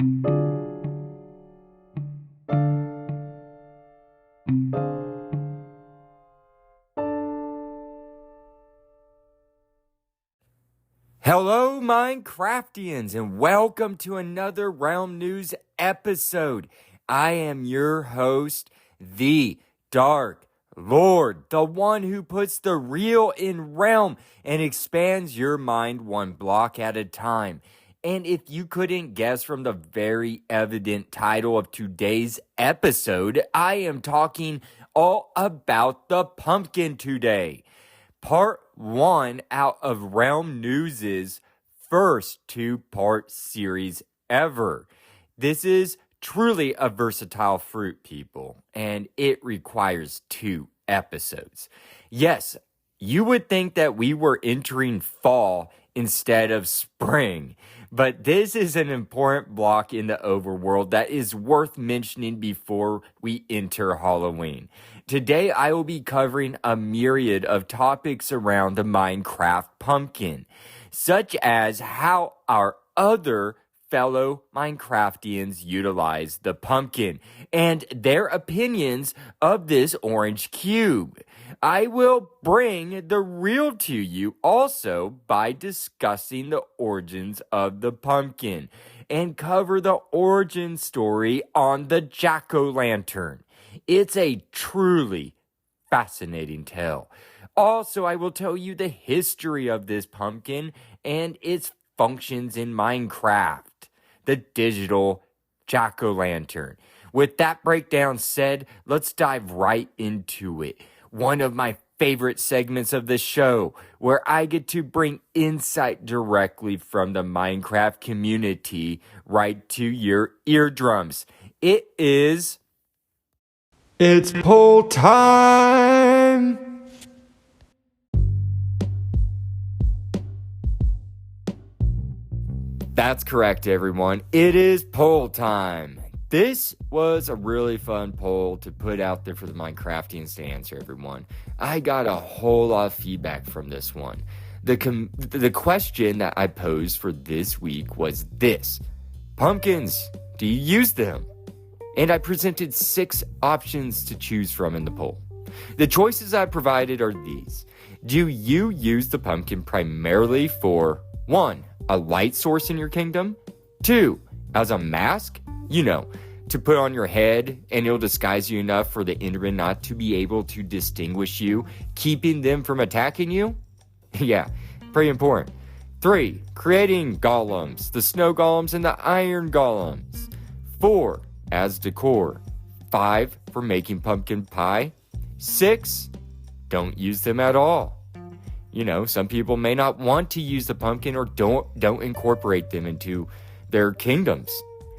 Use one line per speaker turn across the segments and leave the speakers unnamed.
Hello, Minecraftians, and welcome to another Realm News episode. I am your host, the Dark Lord, the one who puts the real in Realm and expands your mind one block at a time. And if you couldn't guess from the very evident title of today's episode, I am talking all about the pumpkin today. Part 1 out of Realm News' first 2-part series ever. This is truly a versatile fruit, people, and it requires 2 episodes. Yes, you would think that we were entering fall instead of spring, but this is an important block in the overworld that is worth mentioning before we enter Halloween. Today, I will be covering a myriad of topics around the Minecraft pumpkin, such as how our other fellow Minecraftians utilize the pumpkin and their opinions of this orange cube. I will bring the real to you also by discussing the origins of the pumpkin and cover the origin story on the jack-o'-lantern. It's a truly fascinating tale. Also, I will tell you the history of this pumpkin and its functions in Minecraft, the digital jack-o'-lantern. With that breakdown said, let's dive right into it. One of my favorite segments of the show, where I get to bring insight directly from the Minecraft community right to your eardrums. It's poll time! That's correct, everyone. It is poll time. This was a really fun poll to put out there for the Minecraftians to answer, everyone. I got a whole lot of feedback from this one. The question that I posed for this week was this: pumpkins, do you use them? And I presented 6 options to choose from in the poll. The choices I provided are these. Do you use the pumpkin primarily for 1. a light source in your kingdom? 2. as a mask? To put on your head, and it'll disguise you enough for the Enderman not to be able to distinguish you, keeping them from attacking you? Yeah, pretty important. 3. creating golems, the snow golems and the iron golems. 4. as decor. 5. for making pumpkin pie. 6. don't use them at all. Some people may not want to use the pumpkin or don't incorporate them into their kingdoms.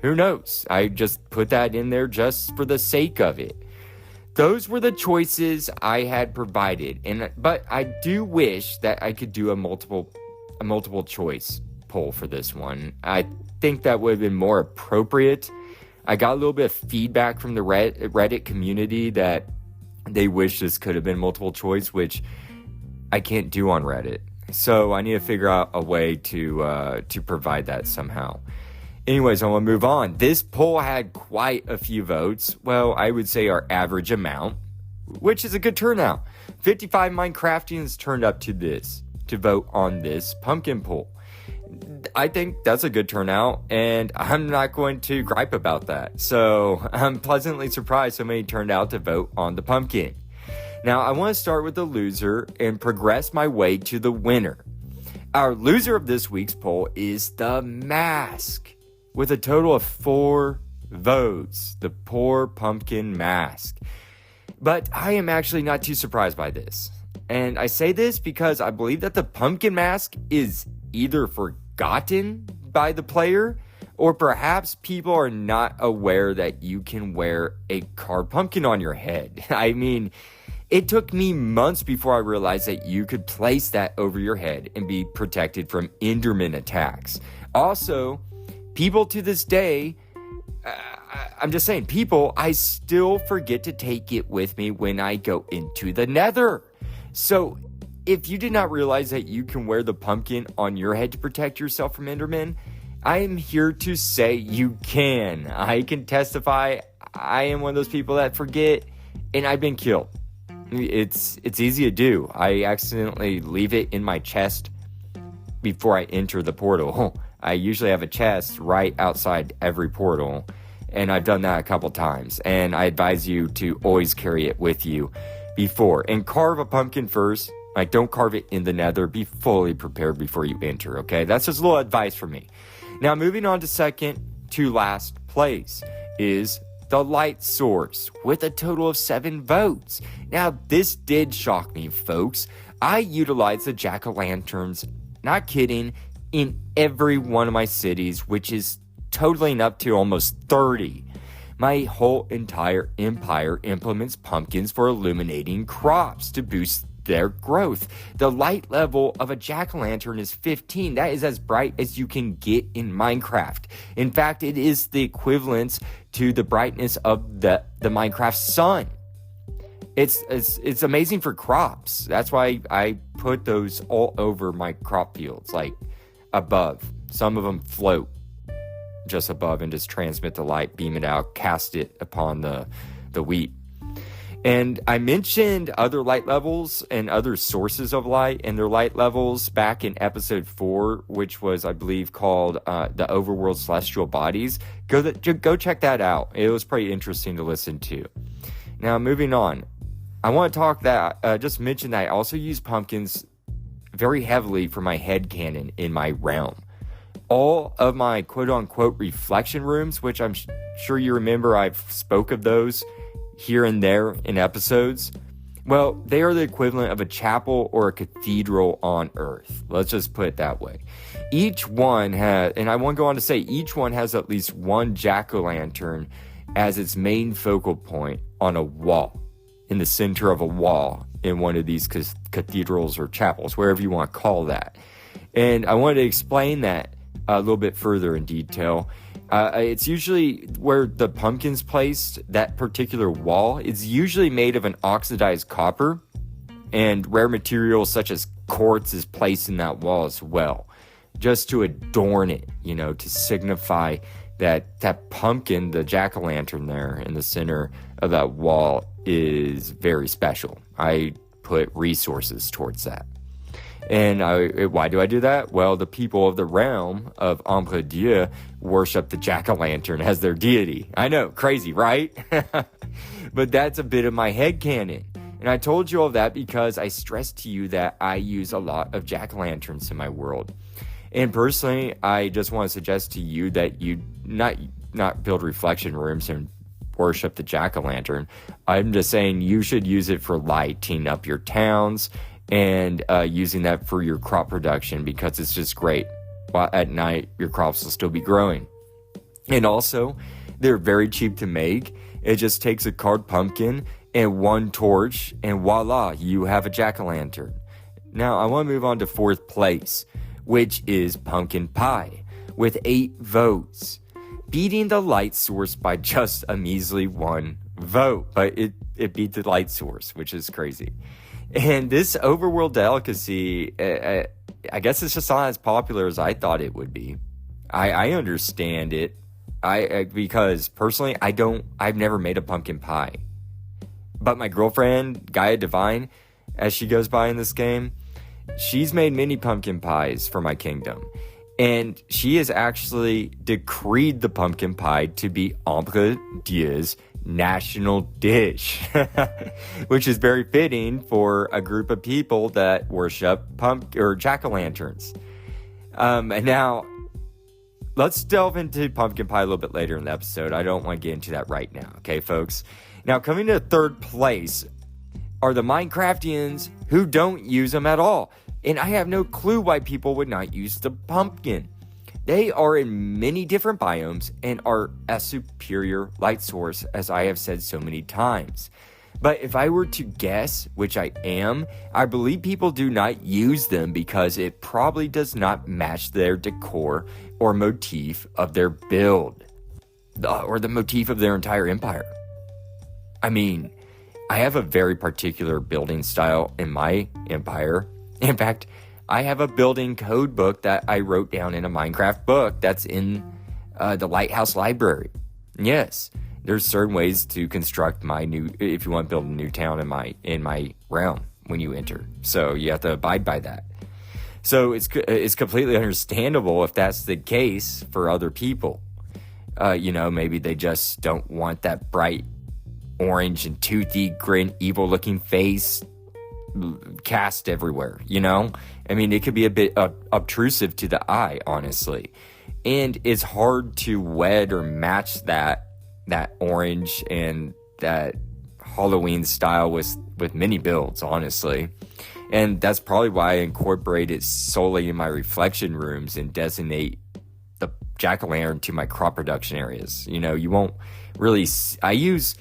Who knows? I just put that in there just for the sake of it. Those were the choices I had provided, but I do wish that I could do a multiple choice poll for this one. I think that would have been more appropriate. I got a little bit of feedback from the Reddit community that they wish this could have been multiple choice, which I can't do on Reddit. So I need to figure out a way to provide that somehow. Anyways, I want to move on. This poll had quite a few votes. Well, I would say our average amount, which is a good turnout. 55 Minecraftians turned up to vote on this pumpkin poll. I think that's a good turnout, and I'm not going to gripe about that. So I'm pleasantly surprised so many turned out to vote on the pumpkin. Now, I want to start with the loser and progress my way to the winner. Our loser of this week's poll is the mask, with a total of 4 votes. The poor pumpkin mask. But I am actually not too surprised by this. And I say this because I believe that the pumpkin mask is either forgotten by the player, or perhaps people are not aware that you can wear a carved pumpkin on your head. I mean, it took me months before I realized that you could place that over your head and be protected from Enderman attacks. Also, people to this day, I still forget to take it with me when I go into the Nether. So, if you did not realize that you can wear the pumpkin on your head to protect yourself from Enderman, I am here to say you can. I can testify. I am one of those people that forget, and I've been killed. It's easy to do. I accidentally leave it in my chest before I enter the portal. I usually have a chest right outside every portal, and I've done that a couple times. And I advise you to always carry it with you before. And carve a pumpkin first. Like, don't carve it in the nether. Be fully prepared before you enter, okay? That's just a little advice from me. Now, moving on to second to last place is the light source with a total of 7 votes. Now, this did shock me, folks. I utilized the jack-o'-lanterns, not kidding, in every one of my cities, which is totaling up to almost 30. My whole entire empire implements pumpkins for illuminating crops to boost their growth. The light level of a jack-o'-lantern is 15. That is as bright as you can get in Minecraft. In fact, it is the equivalent to the brightness of the Minecraft sun. It's amazing for crops. That's why I put those all over my crop fields, like above. Some of them float just above and just transmit the light, beam it out, cast it upon the wheat. And I mentioned other light levels and other sources of light and their light levels back in episode 4, which was, I believe, called the Overworld Celestial Bodies. Go check that out. It was pretty interesting to listen to. Now, moving on. I want to just mention that I also use pumpkins very heavily for my headcanon in my realm. All of my quote-unquote reflection rooms, which I'm sure you remember I've spoke of those here and there in episodes, well, they are the equivalent of a chapel or a cathedral on Earth. Let's just put it that way. Each one has, and I want to go on to say, each one has at least one jack-o'-lantern as its main focal point on a wall, in the center of a wall in one of these cathedrals or chapels, wherever you want to call that. And I wanted to explain that a little bit further in detail. It's usually where the pumpkin's placed, that particular wall, is usually made of an oxidized copper, and rare materials such as quartz is placed in that wall as well, just to adorn it, to signify that pumpkin, the jack-o'-lantern there in the center of that wall, is very special. I put resources towards that. And why do I do that? Well, the people of the realm of Ombre Dieu worship the jack-o'-lantern as their deity. I know, crazy, right? But that's a bit of my headcanon. And I told you all that because I stressed to you that I use a lot of jack-o'-lanterns in my world. And personally, I just want to suggest to you that you not build reflection rooms and worship the jack-o'-lantern. I'm just saying you should use it for lighting up your towns and using that for your crop production, because it's just great. While at night, your crops will still be growing. And also, they're very cheap to make. It just takes a carved pumpkin and one torch, and voila, you have a jack-o'-lantern. Now, I want to move on to fourth place, which is pumpkin pie, with 8 votes, beating the light source by just a measly 1 vote. But it beat the light source, which is crazy. And this overworld delicacy, I guess it's just not as popular as I thought it would be. I understand it. Because personally, I've never made a pumpkin pie. But my girlfriend, Gaia Divine, as she goes by in this game, she's made many pumpkin pies for my kingdom. And she has actually decreed the pumpkin pie to be Ombre Dieu's national dish, which is very fitting for a group of people that worship jack-o'-lanterns. And now, let's delve into pumpkin pie a little bit later in the episode. I don't want to get into that right now, okay, folks? Now, coming to third place are the Minecraftians who don't use them at all. And I have no clue why people would not use the pumpkin. They are in many different biomes and are a superior light source, as I have said so many times. But if I were to guess, which I am, I believe people do not use them because it probably does not match their decor or motif of their build, or the motif of their entire empire. I mean, I have a very particular building style in my empire. In fact, I have a building code book that I wrote down in a Minecraft book that's in the Lighthouse Library. Yes, there's certain ways to construct if you want to build a new town in my realm when you enter. So you have to abide by that. So it's completely understandable if that's the case for other people. Maybe they just don't want that bright orange and toothy, grin, evil-looking face cast everywhere, I mean, it could be a bit obtrusive to the eye, honestly. And it's hard to wed or match that orange and that Halloween style with many builds, honestly. And that's probably why I incorporate it solely in my reflection rooms and designate the jack-o'-lantern to my crop production areas. You won't really I use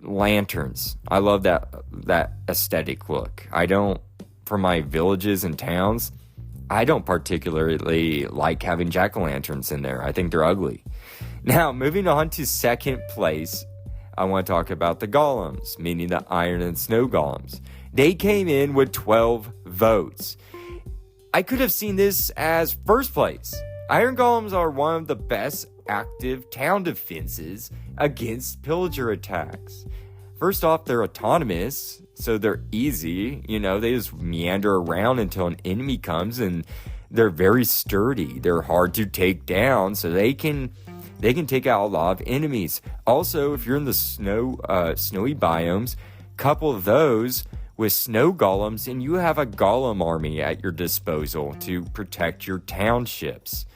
lanterns. I love that aesthetic look. For my villages and towns, I don't particularly like having jack-o'-lanterns in there. I think they're ugly. Now, moving on to second place, I want to talk about the golems, meaning the iron and snow golems. They came in with 12 votes. I could have seen this as first place. Iron golems are one of the best active town defenses against pillager attacks. First off, they're autonomous, so they're easy. They just meander around until an enemy comes, and they're very sturdy. They're hard to take down, so they can take out a lot of enemies. Also, if you're in the snowy biomes, couple those with snow golems, and you have a golem army at your disposal to protect your townships.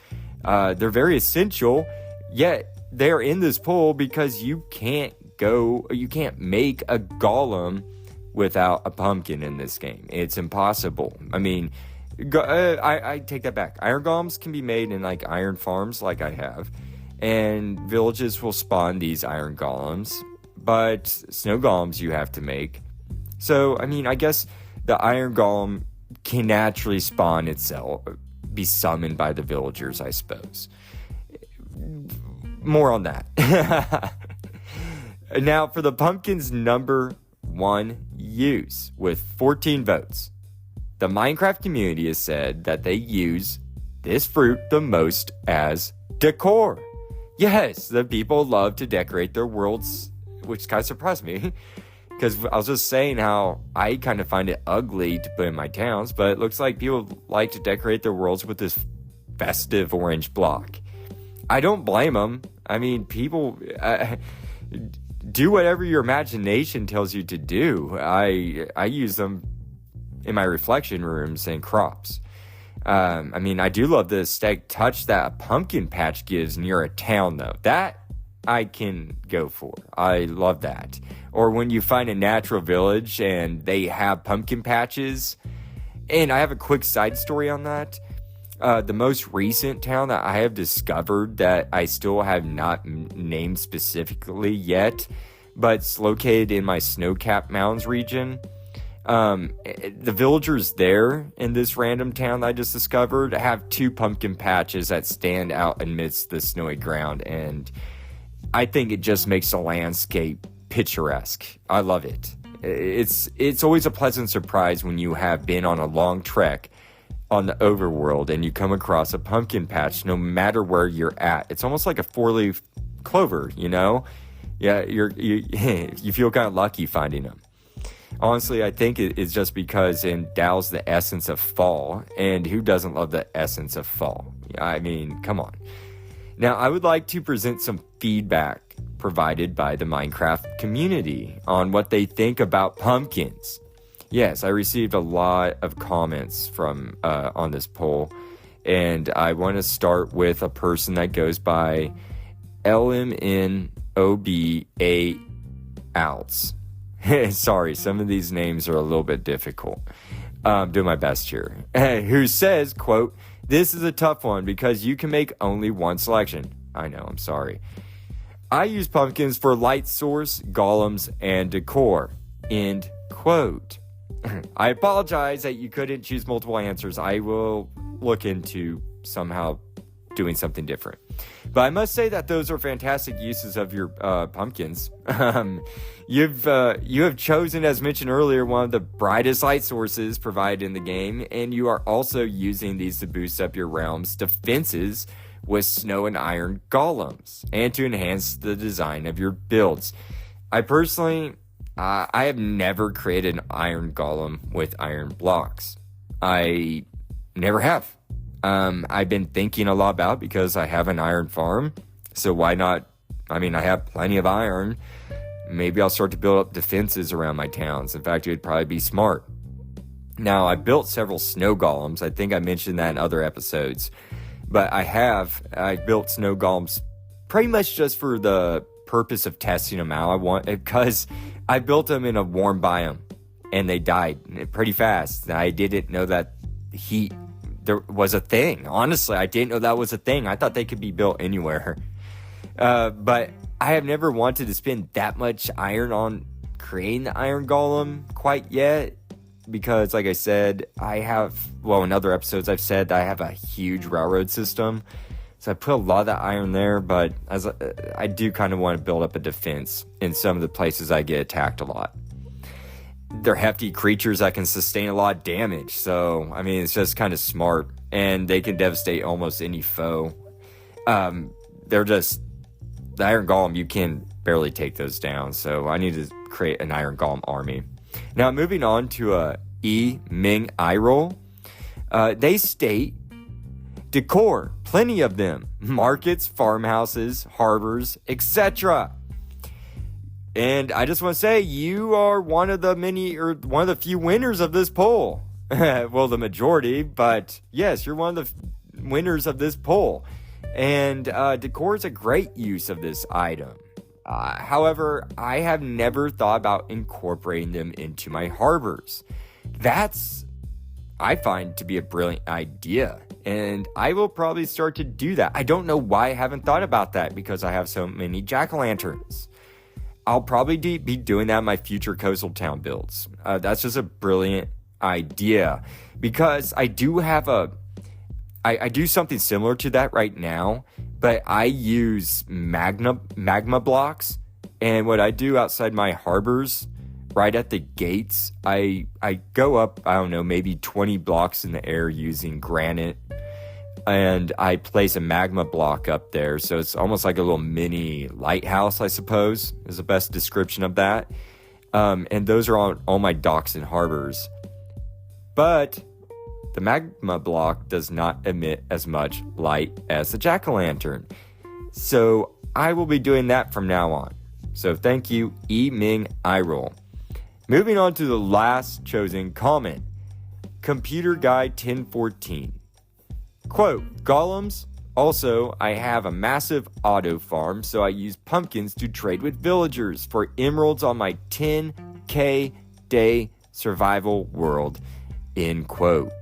They're very essential, yet they're in this pool because you can't make a golem without a pumpkin in this game. It's impossible. I mean, I take that back. Iron golems can be made in like iron farms like I have, and villages will spawn these iron golems, but snow golems you have to make. So, I mean, I guess the iron golem can naturally spawn itself, be summoned by the villagers, I suppose. More on that. Now, for the pumpkin's number one use, with 14 votes, the Minecraft community has said that they use this fruit the most as decor. Yes, the people love to decorate their worlds, which kind of surprised me. Because I was just saying how I kind of find it ugly to put in my towns, but it looks like people like to decorate their worlds with this festive orange block. I don't blame them. I mean, people do whatever your imagination tells you to do. I use them in my reflection rooms and crops. I mean, I do love the aesthetic touch that a pumpkin patch gives near a town, though. That I can go for. I love that. Or when you find a natural village and they have pumpkin patches. And I have a quick side story on that. The most recent town that I have discovered that I still have not named specifically yet, but it's located in my snow-capped mountains region. The villagers there in this random town that I just discovered have 2 pumpkin patches that stand out amidst the snowy ground, and I think it just makes the landscape picturesque. I love it. It's always a pleasant surprise when you have been on a long trek on the overworld and you come across a pumpkin patch no matter where you're at. It's almost like a 4-leaf clover, Yeah, you feel kind of lucky finding them. Honestly, I think it's just because it endows the essence of fall, and who doesn't love the essence of fall? I mean, come on. Now, I would like to present some feedback provided by the Minecraft community on what they think about pumpkins. Yes, I received a lot of comments from on this poll, and I want to start with a person that goes by LMNOBA Outs. Sorry, some of these names are a little bit difficult. Do my best here. Who says, quote, "This is a tough one because you can make only one selection." I know, I'm sorry. "I use pumpkins for light source, golems, and decor." End quote. I apologize that you couldn't choose multiple answers. I will look into somehow doing something different. But I must say that those are fantastic uses of your pumpkins. You have chosen, as mentioned earlier, one of the brightest light sources provided in the game, and you are also using these to boost up your realm's defenses with snow and iron golems, and to enhance the design of your builds. I personally, I have never created an iron golem with iron blocks. I never have. I've been thinking a lot about it because I have an iron farm, so why not? I mean, I have plenty of iron. Maybe I'll start to build up defenses around my towns. In fact, it would probably be smart. Now, I built several snow golems. I think I mentioned that in other episodes. But I built snow golems pretty much just for the purpose of testing them out. Because I built them in a warm biome, and they died pretty fast. I didn't know that heat there was a thing. Honestly, I didn't know that was a thing. I thought they could be built anywhere. But I have never wanted to spend that much iron on creating the iron golem quite yet. Because, like I said, in other episodes I've said that I have a huge railroad system. So I put a lot of that iron there, but I do kind of want to build up a defense in some of the places I get attacked a lot. They're hefty creatures that can sustain a lot of damage. So, I mean, it's just kind of smart. And they can devastate almost any foe. The iron golem, you can barely take those down. So I need to create an iron golem army. Now, moving on to E. Ming eye roll. They state, decor, plenty of them. Markets, farmhouses, harbors, etc. And I just want to say, you are one of the few winners of this poll. Well, the majority, but yes, you're one of the winners of this poll. And decor is a great use of this item. However, I have never thought about incorporating them into my harbors. I find to be a brilliant idea, and I will probably start to do that. I don't know why I haven't thought about that, because I have so many jack-o'-lanterns. I'll probably be doing that in my future coastal town builds. That's just a brilliant idea, because I do have I do something similar to that right now, but I use magma blocks, and what I do outside my harbors, right at the gates, I go up, I don't know, maybe 20 blocks in the air using granite, and I place a magma block up there, so it's almost like a little mini lighthouse, I suppose, is the best description of that. And those are on all my docks and harbors. But the magma block does not emit as much light as the jack-o'-lantern. So I will be doing that from now on. So thank you, E. Ming eye roll. Moving on to the last chosen comment. Computer Guy 1014. Quote, golems. Also, I have a massive auto farm, so I use pumpkins to trade with villagers for emeralds on my 10k day survival world. End quote.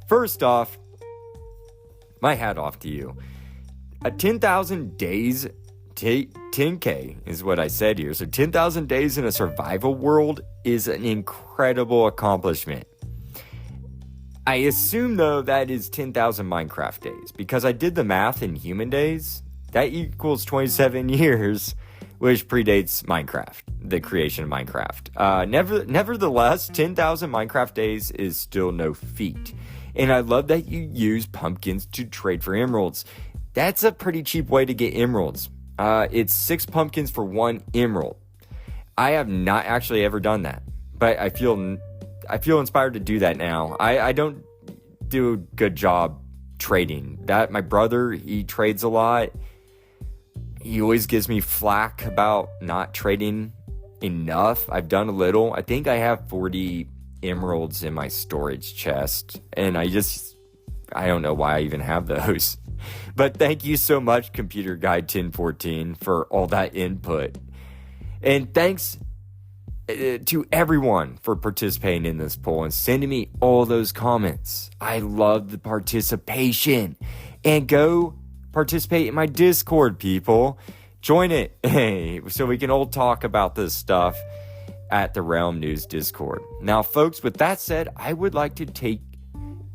First off, my hat off to you. 10,000 days, 10K is what I said here. So 10,000 days in a survival world is an incredible accomplishment. I assume, though, that is 10,000 Minecraft days, because I did the math in human days. That equals 27 years, which predates Minecraft, the creation of Minecraft. Nevertheless, 10,000 Minecraft days is still no feat. And I love that you use pumpkins to trade for emeralds. That's a pretty cheap way to get emeralds. It's 6 pumpkins for 1 emerald. I have not actually ever done that, but I feel inspired to do that now. I don't do a good job trading. My brother, he trades a lot. He always gives me flack about not trading enough. I've done a little. I think I have 40 emeralds in my storage chest, and I don't know why I even have those. But thank you so much, Computer Guy 1014, for all that input. And thanks to everyone for participating in this poll and sending me all those comments. I love the participation. And go participate in my Discord, people. Join it so we can all talk about this stuff at the Realm News Discord. Now, folks, with that said, I would like to take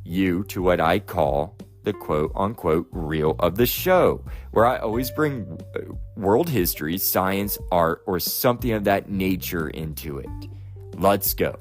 you to what I call the quote-unquote reel of the show, where I always bring world history, science, art, or something of that nature into it. Let's go.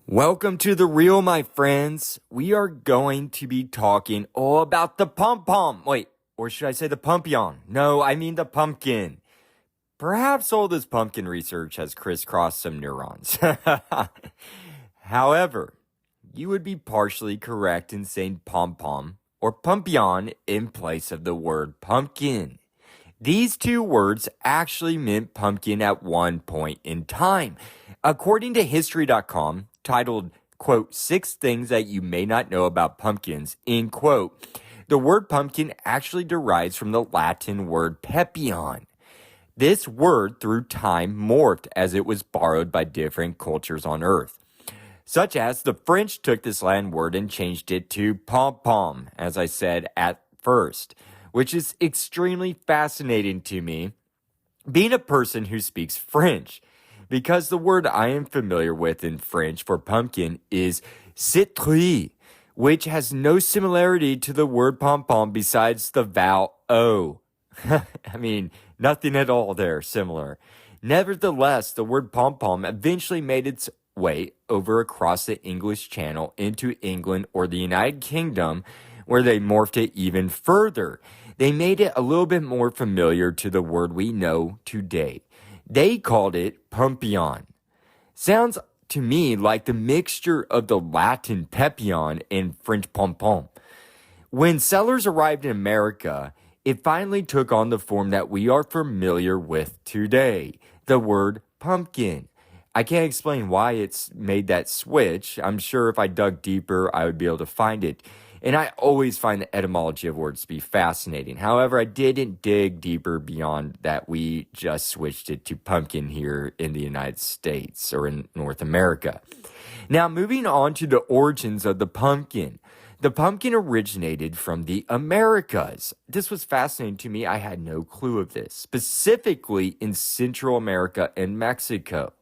Welcome to the reel, my friends. We are going to be talking all about the pom-pom. Wait, or should I say the pumpion? No, I mean the pumpkin. Perhaps all this pumpkin research has crisscrossed some neurons. However, you would be partially correct in saying pom-pom or pumpion in place of the word pumpkin. These two words actually meant pumpkin at one point in time. According to History.com, titled, quote, 6 Things That You May Not Know About Pumpkins, end quote, the word pumpkin actually derives from the Latin word pepion. This word, through time, morphed as it was borrowed by different cultures on Earth. Such as the French took this Latin word and changed it to pom-pom, as I said at first, which is extremely fascinating to me, being a person who speaks French, because the word I am familiar with in French for pumpkin is citrouille, which has no similarity to the word pom-pom besides the vowel O. I mean, nothing at all there similar. Nevertheless, the word pom-pom eventually made its way over across the English Channel into England or the United Kingdom, where they morphed it even further. They made it a little bit more familiar to the word we know today. They called it pumpion. Sounds to me like the mixture of the Latin pepion and French pom-pom. When settlers arrived in America, it finally took on the form that we are familiar with today, the word pumpkin. I can't explain why it's made that switch. I'm sure if I dug deeper, I would be able to find it. And I always find the etymology of words to be fascinating. However, I didn't dig deeper beyond that we just switched it to pumpkin here in the United States or in North America. Now, moving on to the origins of the pumpkin. The pumpkin originated from the Americas. This was fascinating to me. I had no clue of this, specifically in Central America and Mexico.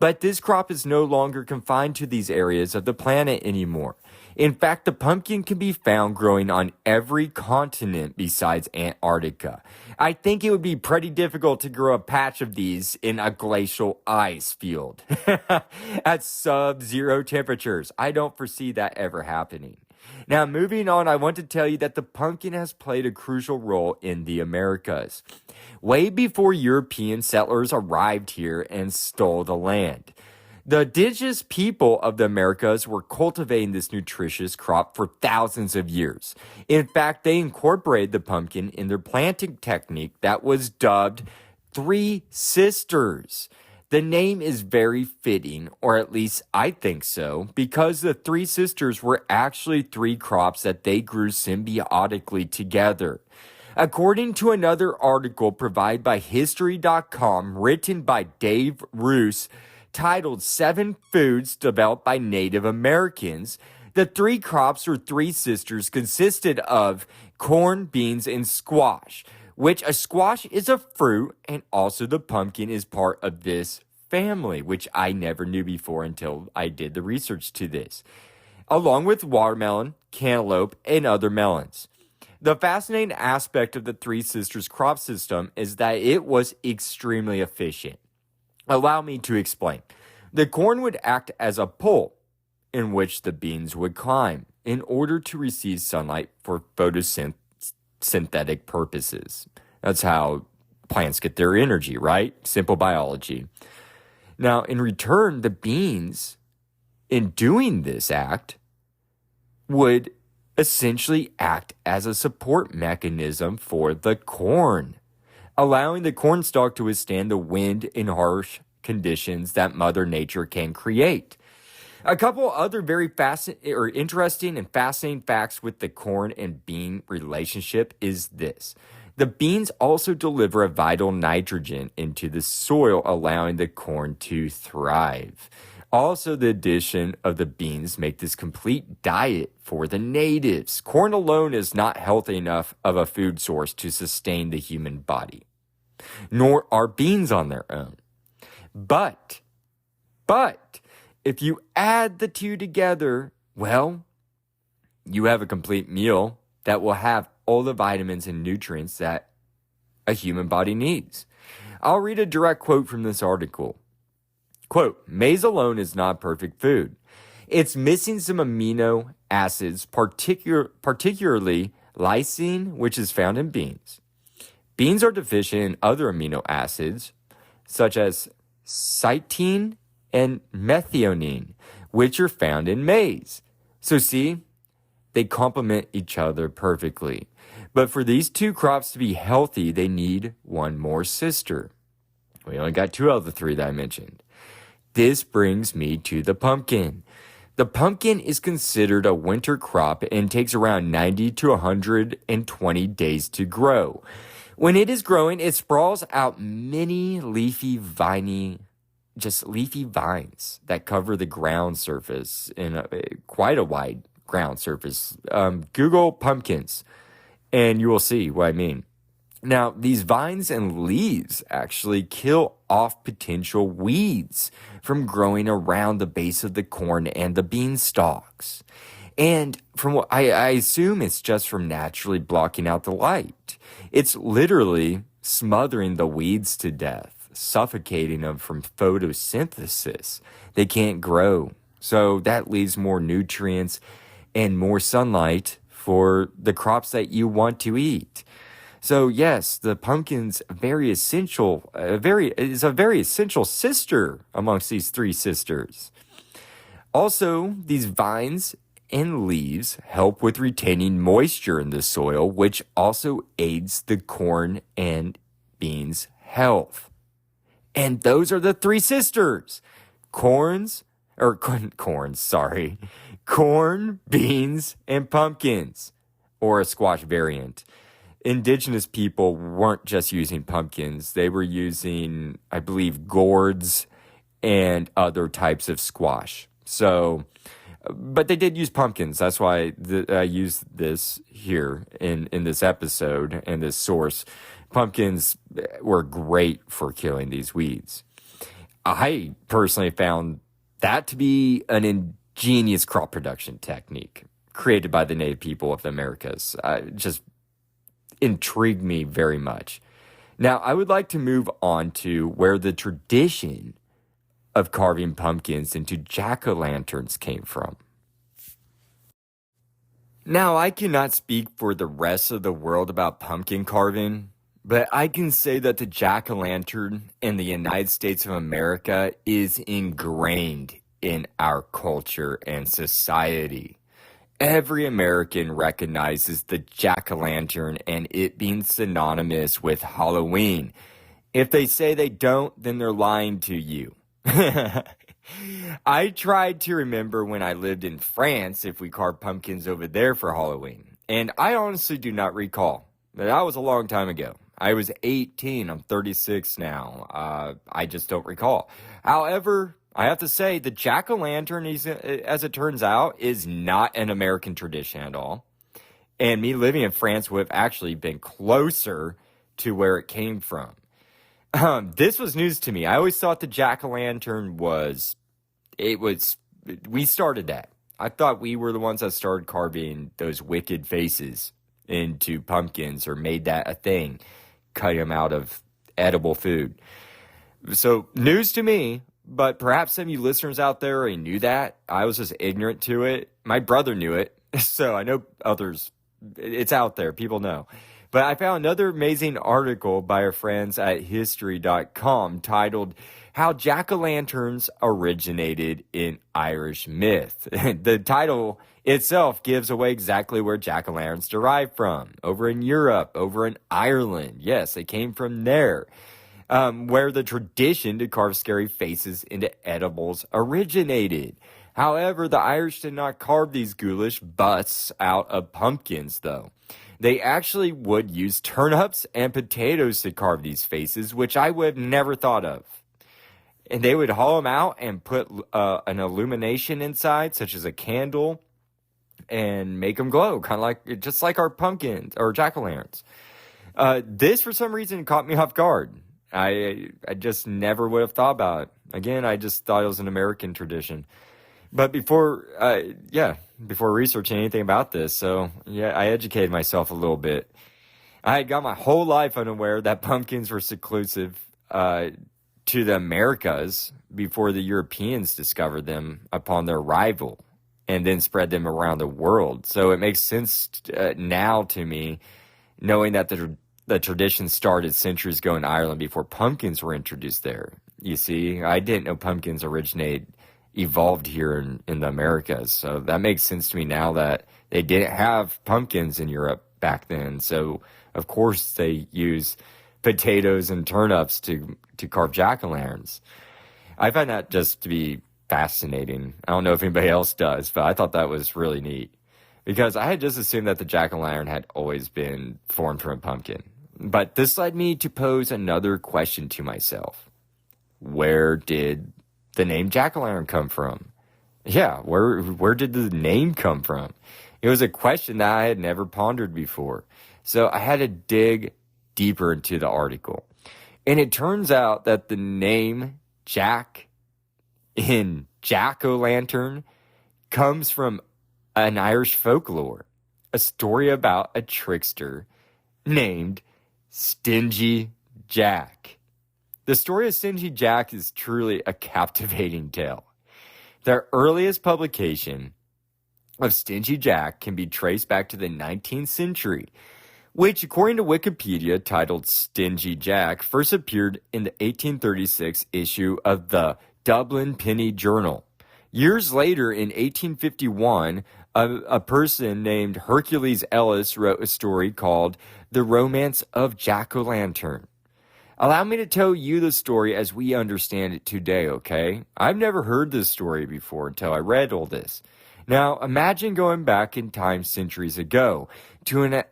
But this crop is no longer confined to these areas of the planet anymore. In fact, the pumpkin can be found growing on every continent besides Antarctica. I think it would be pretty difficult to grow a patch of these in a glacial ice field at sub-zero temperatures. I don't foresee that ever happening. Now, moving on, I want to tell you that the pumpkin has played a crucial role in the Americas. Way before European settlers arrived here and stole the land, the indigenous people of the Americas were cultivating this nutritious crop for thousands of years. In fact, they incorporated the pumpkin in their planting technique that was dubbed Three Sisters. The name is very fitting, or at least I think so, because the Three Sisters were actually 3 crops that they grew symbiotically together. According to another article provided by History.com, written by Dave Roos, titled 7 Foods Developed by Native Americans, the 3 crops or 3 sisters consisted of corn, beans, and squash, which a squash is a fruit, and also the pumpkin is part of this family, which I never knew before until I did the research to this, along with watermelon, cantaloupe, and other melons. The fascinating aspect of the Three Sisters crop system is that it was extremely efficient. Allow me to explain. The corn would act as a pole in which the beans would climb in order to receive sunlight for photosynthetic purposes. That's how plants get their energy, right? Simple biology. Now, in return, the beans, in doing this act, would essentially act as a support mechanism for the corn, allowing the cornstalk to withstand the wind and harsh conditions that Mother Nature can create. A couple other very interesting and fascinating facts with the corn and bean relationship is this. The beans also deliver a vital nitrogen into the soil, allowing the corn to thrive. Also, the addition of the beans make this complete diet for the natives. Corn alone is not healthy enough of a food source to sustain the human body. nor are beans on their own. But, if you add the two together, well, you have a complete meal that will have all the vitamins and nutrients that a human body needs. I'll read a direct quote from this article. Quote, maize alone is not perfect food. It's missing some amino acids, particularly lysine, which is found in beans. Beans are deficient in other amino acids, such as cytine and methionine, which are found in maize. So see, they complement each other perfectly. But for these two crops to be healthy, they need one more sister. We only got two out of the three that I mentioned. This brings me to the pumpkin. The pumpkin is considered a winter crop and takes around 90 to 120 days to grow. When it is growing, it sprawls out many leafy vines that cover the ground surface in quite a wide ground surface. Google pumpkins and you will see what I mean. Now, these vines and leaves actually kill off potential weeds from growing around the base of the corn and the bean stalks. And from what I assume it's just from naturally blocking out the light. It's literally smothering the weeds to death, suffocating them from photosynthesis. They can't grow. So that leaves more nutrients and more sunlight for the crops that you want to eat. So yes, the pumpkin's is a very essential sister amongst these three sisters. Also, these vines and leaves help with retaining moisture in the soil, which also aids the corn and beans' health. And those are the three sisters. Corn, beans, and pumpkins, or a squash variant. Indigenous people weren't just using pumpkins. They were using, I believe, gourds and other types of squash. So, but they did use pumpkins. That's why I used this here in this episode and this source. Pumpkins were great for killing these weeds. I personally found that to be an ingenious crop production technique created by the native people of the Americas. Just intrigued me very much. Now, I would like to move on to where the tradition of carving pumpkins into jack-o'-lanterns came from. Now, I cannot speak for the rest of the world about pumpkin carving, but I can say that the jack-o'-lantern in the United States of America is ingrained in our culture and society. Every American recognizes the jack-o'-lantern and it being synonymous with Halloween. If they say they don't, then they're lying to you. I tried to remember when I lived in France if we carved pumpkins over there for Halloween. And I honestly do not recall. That was a long time ago. I was 18. I'm 36 now. I just don't recall. However, I have to say, the jack-o'-lantern, as it turns out, is not an American tradition at all. And me living in France would have actually been closer to where it came from. This was news to me. I always thought the jack-o'-lantern we started that. I thought we were the ones that started carving those wicked faces into pumpkins or made that a thing, cutting them out of edible food. So, news to me. But perhaps some of you listeners out there already knew that. I was just ignorant to it. My brother knew it, so I know others. It's out there. People know. But I found another amazing article by our friends at history.com titled, How Jack-o'-lanterns Originated in Irish Myth. The title itself gives away exactly where jack-o'-lanterns derived from. Over in Europe, over in Ireland. Yes, they came from there. Where the tradition to carve scary faces into edibles originated. However, the Irish did not carve these ghoulish busts out of pumpkins, though. They actually would use turnips and potatoes to carve these faces, which I would have never thought of. And they would haul them out and put an illumination inside, such as a candle, and make them glow, just like our pumpkins or jack-o'-lanterns. This, for some reason, caught me off guard. I just never would have thought about it. Again, I just thought it was an American tradition. But before researching anything about this, I educated myself a little bit. I had got my whole life unaware that pumpkins were exclusive to the Americas before the Europeans discovered them upon their arrival and then spread them around the world. So it makes sense now to me, knowing that the tradition started centuries ago in Ireland before pumpkins were introduced there. You see, I didn't know pumpkins evolved here in the Americas. So that makes sense to me now that they didn't have pumpkins in Europe back then. So, of course, they use potatoes and turnips to carve jack-o'-lanterns. I find that just to be fascinating. I don't know if anybody else does, but I thought that was really neat. Because I had just assumed that the jack-o'-lantern had always been formed from a pumpkin. But this led me to pose another question to myself. Where did the name jack-o'-lantern come from? Yeah, where did the name come from? It was a question that I had never pondered before. So I had to dig deeper into the article. And it turns out that the name Jack in jack-o'-lantern comes from an Irish folklore, a story about a trickster named Stingy Jack. The story of Stingy Jack is truly a captivating tale. The earliest publication of Stingy Jack can be traced back to the 19th century, which, according to Wikipedia, titled Stingy Jack, first appeared in the 1836 issue of the Dublin Penny Journal. Years later, in 1851, a person named Hercules Ellis wrote a story called The Romance of Jack-o'-lantern. Allow me to tell you the story as we understand it today, okay? I've never heard this story before until I read all this. Now, imagine going back in time centuries ago to an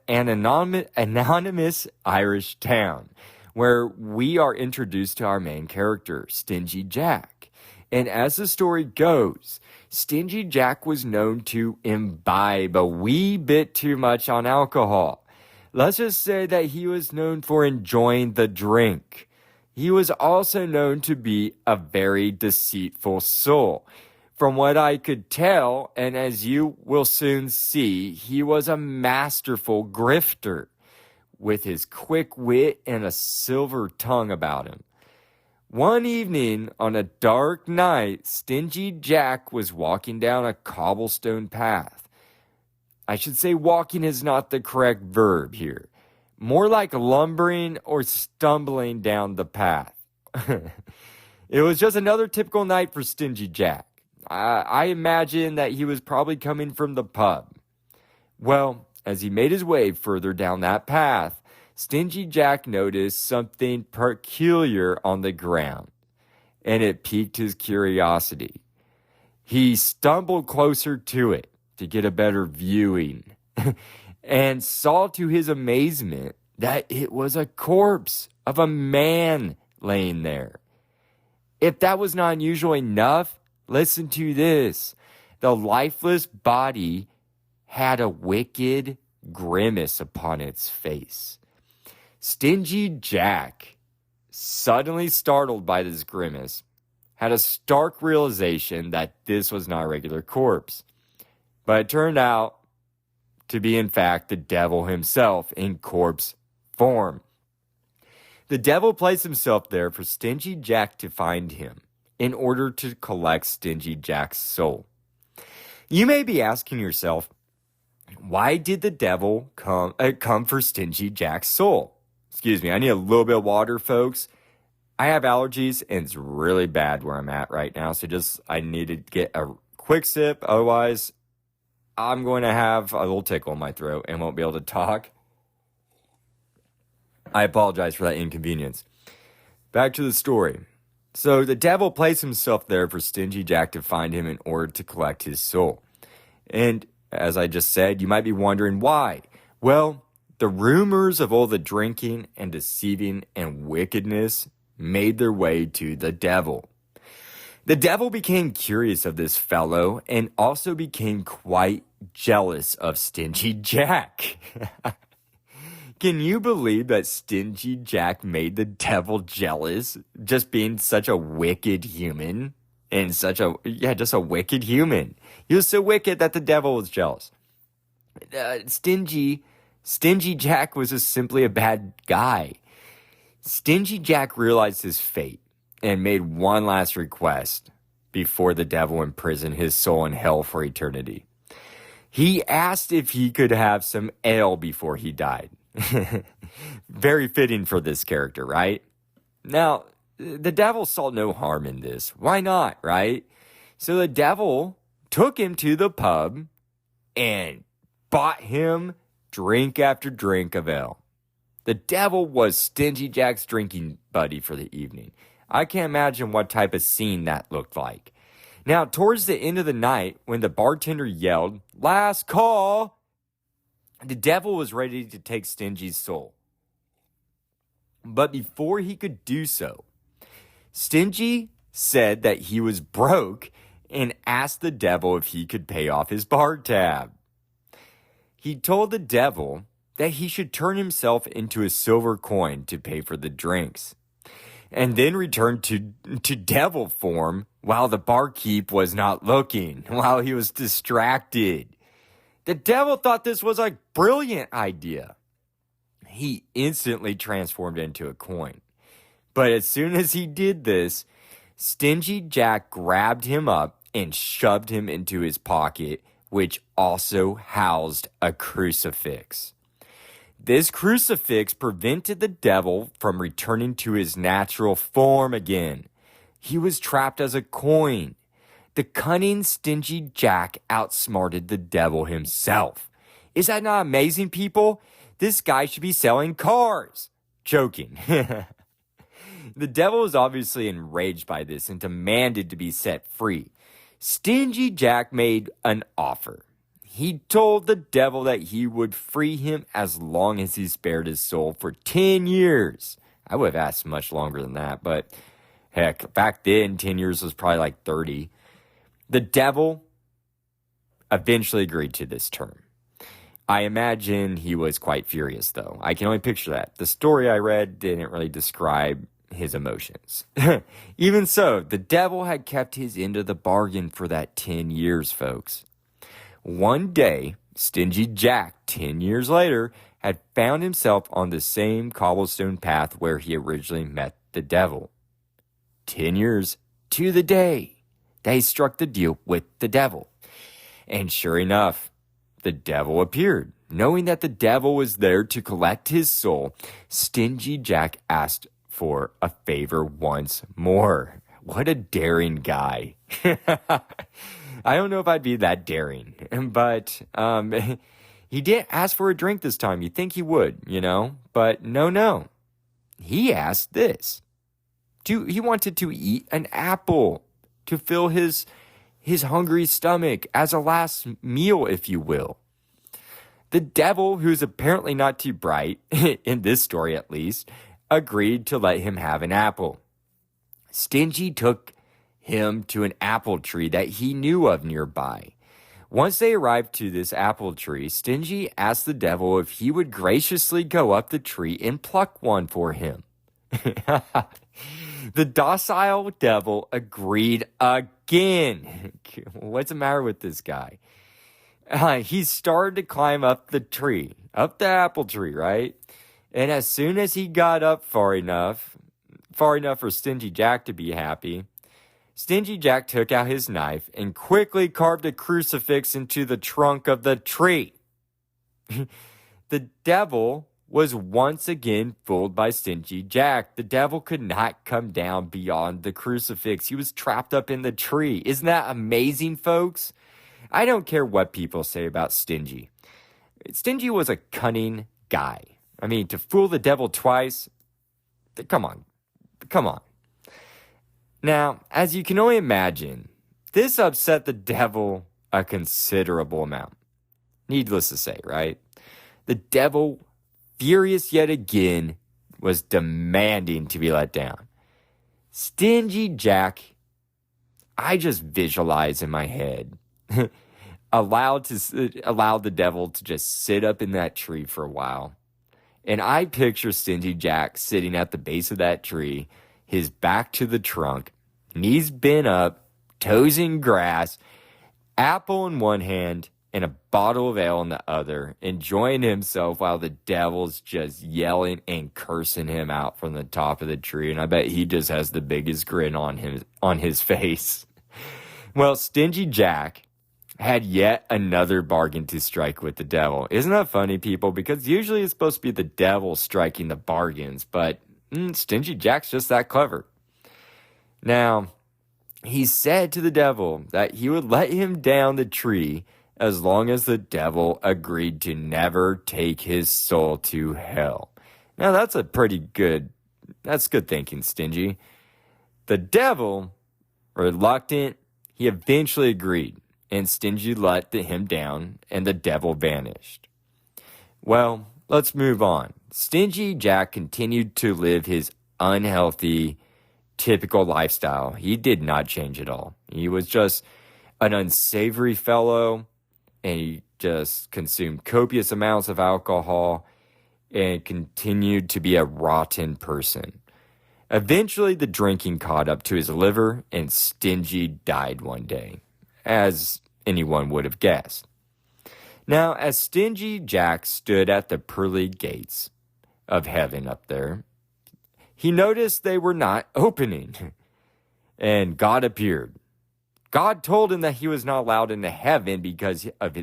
anonymous Irish town where we are introduced to our main character, Stingy Jack. And as the story goes, Stingy Jack was known to imbibe a wee bit too much on alcohol. Let's just say that he was known for enjoying the drink. He was also known to be a very deceitful soul. From what I could tell, and as you will soon see, he was a masterful grifter with his quick wit and a silver tongue about him. One evening on a dark night, Stingy Jack was walking down a cobblestone path. I should say walking is not the correct verb here. More like lumbering or stumbling down the path. It was just another typical night for Stingy Jack. I imagine that he was probably coming from the pub. Well, as he made his way further down that path, Stingy Jack noticed something peculiar on the ground, and it piqued his curiosity. He stumbled closer to it to get a better viewing, and saw to his amazement that it was a corpse of a man laying there. If that was not unusual enough, listen to this. The lifeless body had a wicked grimace upon its face. Stingy Jack, suddenly startled by this grimace, had a stark realization that this was not a regular corpse. But it turned out to be, in fact, the devil himself in corpse form. The devil placed himself there for Stingy Jack to find him in order to collect Stingy Jack's soul. You may be asking yourself, why did the devil come for Stingy Jack's soul? Excuse me, I need a little bit of water, folks. I have allergies, and it's really bad where I'm at right now, so I need to get a quick sip. Otherwise, I'm going to have a little tickle in my throat and won't be able to talk. I apologize for that inconvenience. Back to the story. So the devil placed himself there for Stingy Jack to find him in order to collect his soul. And as I just said, you might be wondering why. Well, the rumors of all the drinking and deceiving and wickedness made their way to the devil. The devil became curious of this fellow and also became quite jealous of Stingy Jack. Can you believe that Stingy Jack made the devil jealous just being such a wicked human? And just a wicked human. He was so wicked that the devil was jealous. Stingy Jack was just simply a bad guy. Stingy Jack realized his fate and made one last request before the devil imprisoned his soul in hell for eternity. He asked if he could have some ale before he died. Very fitting for this character, right? Now, the devil saw no harm in this. Why not, right? So the devil took him to the pub and bought him drink after drink of ale. The devil was Stingy Jack's drinking buddy for the evening. I can't imagine what type of scene that looked like. Now, towards the end of the night, when the bartender yelled, "Last call," the devil was ready to take Stingy's soul. But before he could do so, Stingy said that he was broke and asked the devil if he could pay off his bar tab. He told the devil that he should turn himself into a silver coin to pay for the drinks, and then return to devil form while the barkeep was not looking, while he was distracted. The devil thought this was a brilliant idea. He instantly transformed into a coin. But as soon as he did this, Stingy Jack grabbed him up and shoved him into his pocket, which also housed a crucifix. This crucifix prevented the devil from returning to his natural form again. He was trapped as a coin. The cunning Stingy Jack outsmarted the devil himself. Is that not amazing, people? This guy should be selling cars. Joking. The devil was obviously enraged by this and demanded to be set free. Stingy Jack made an offer. He told the devil that he would free him as long as he spared his soul for 10 years. I would have asked much longer than that, but heck, back then, 10 years was probably like 30. The devil eventually agreed to this term. I imagine he was quite furious, though. I can only picture that. The story I read didn't really describe his emotions. Even so, the devil had kept his end of the bargain for that 10 years, folks. One day, Stingy Jack, 10 years later, had found himself on the same cobblestone path where he originally met the devil. 10 years to the day, they struck the deal with the devil. And sure enough, the devil appeared. Knowing that the devil was there to collect his soul, Stingy Jack asked for a favor once more. What a daring guy. I don't know if I'd be that daring, but he didn't ask for a drink this time. You'd think he would, but no. He asked this. He wanted to eat an apple to fill his hungry stomach as a last meal, if you will. The devil, who's apparently not too bright, in this story at least, agreed to let him have an apple. Stingy took him to an apple tree that he knew of nearby. Once they arrived to this apple tree, Stingy asked the devil if he would graciously go up the tree and pluck one for him. The docile devil agreed again. What's the matter with this guy? He started to climb up the tree, up the apple tree, right? And as soon as he got up far enough for Stingy Jack to be happy, Stingy Jack took out his knife and quickly carved a crucifix into the trunk of the tree. The devil was once again fooled by Stingy Jack. The devil could not come down beyond the crucifix. He was trapped up in the tree. Isn't that amazing, folks? I don't care what people say about Stingy. Stingy was a cunning guy. I mean, to fool the devil twice, come on. Now, as you can only imagine, this upset the devil a considerable amount. Needless to say, right? The devil, furious yet again, was demanding to be let down. Stingy Jack, I just visualize in my head, allowed the devil to just sit up in that tree for a while And I picture Stingy Jack sitting at the base of that tree, his back to the trunk, knees bent up, toes in grass, apple in one hand, and a bottle of ale in the other, enjoying himself while the devil's just yelling and cursing him out from the top of the tree. And I bet he just has the biggest grin on his face. Well, Stingy Jack had yet another bargain to strike with the devil. Isn't that funny, people? Because usually it's supposed to be the devil striking the bargains, but Stingy Jack's just that clever. Now, he said to the devil that he would let him down the tree as long as the devil agreed to never take his soul to hell. Now, that's good thinking, Stingy. The devil, reluctant, he eventually agreed, and Stingy let him down, and the devil vanished. Well, let's move on. Stingy Jack continued to live his unhealthy, typical lifestyle. He did not change at all. He was just an unsavory fellow, and he just consumed copious amounts of alcohol and continued to be a rotten person. Eventually, the drinking caught up to his liver, and Stingy died one day, as anyone would have guessed. Now, as Stingy Jack stood at the pearly gates of heaven up there, he noticed they were not opening, and God appeared. God told him that he was not allowed into heaven because of